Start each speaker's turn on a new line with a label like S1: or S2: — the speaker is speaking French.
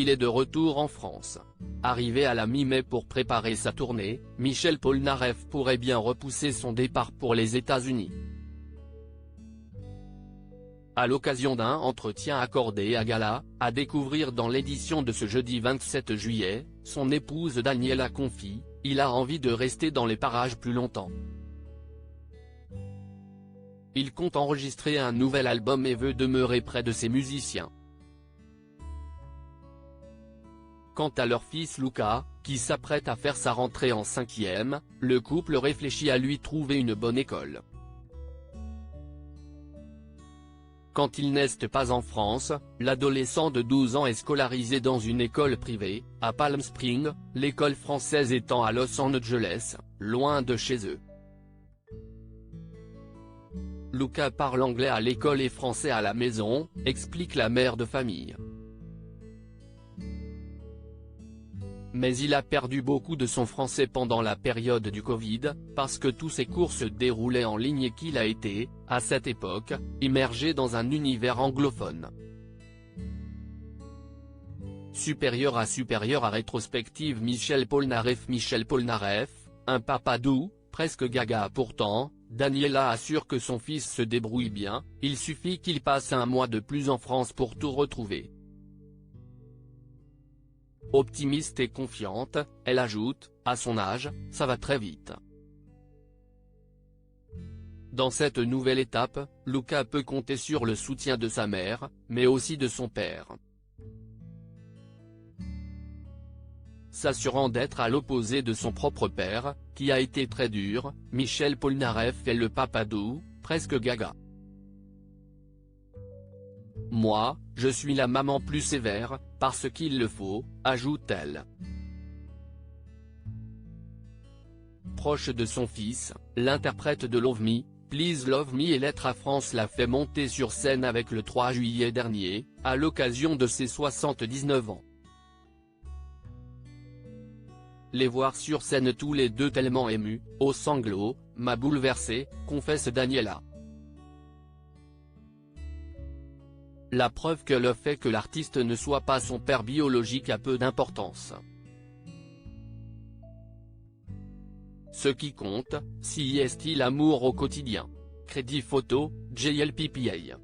S1: il est de retour en France. Arrivé à la mi-mai pour préparer sa tournée, Michel Polnareff pourrait bien repousser son départ pour les États-Unis. À l'occasion d'un entretien accordé à Gala, à découvrir dans l'édition de ce jeudi 27 juillet, son épouse Daniela confie « Il a envie de rester dans les parages plus longtemps. Il compte enregistrer un nouvel album et veut demeurer près de ses musiciens. » Quant à leur fils Luca, qui s'apprête à faire sa rentrée en 5e, le couple réfléchit à lui trouver une bonne école. Quand il n'est pas en France, l'adolescent de 12 ans est scolarisé dans une école privée, à Palm Springs, l'école française étant à Los Angeles, loin de chez eux. Luca parle anglais à l'école et français à la maison, explique la mère de famille. Mais il a perdu beaucoup de son français pendant la période du Covid, parce que tous ses cours se déroulaient en ligne et qu'il a été, à cette époque, immergé dans un univers anglophone. Supérieur à rétrospective Michel Polnareff, un papa doux, presque gaga pourtant, Daniela assure que son fils se débrouille bien, il suffit qu'il passe un mois de plus en France pour tout retrouver. Optimiste et confiante, elle ajoute, à son âge, ça va très vite. Dans cette nouvelle étape, Luca peut compter sur le soutien de sa mère, mais aussi de son père. S'assurant d'être à l'opposé de son propre père, qui a été très dur, Michel Polnareff est le papa doux, presque gaga. Moi, je suis la maman plus sévère, parce qu'il le faut, ajoute-t-elle. Proche de son fils, l'interprète de Love Me, Please Love Me et Lettre à France l'a fait monter sur scène avec le 3 juillet dernier, à l'occasion de ses 79 ans. Les voir sur scène tous les deux tellement émus, aux sanglots, m'a bouleversé, confesse Daniela. La preuve que le fait que l'artiste ne soit pas son père biologique a peu d'importance. Ce qui compte, c'est l'amour au quotidien. Crédit photo, JLPPA.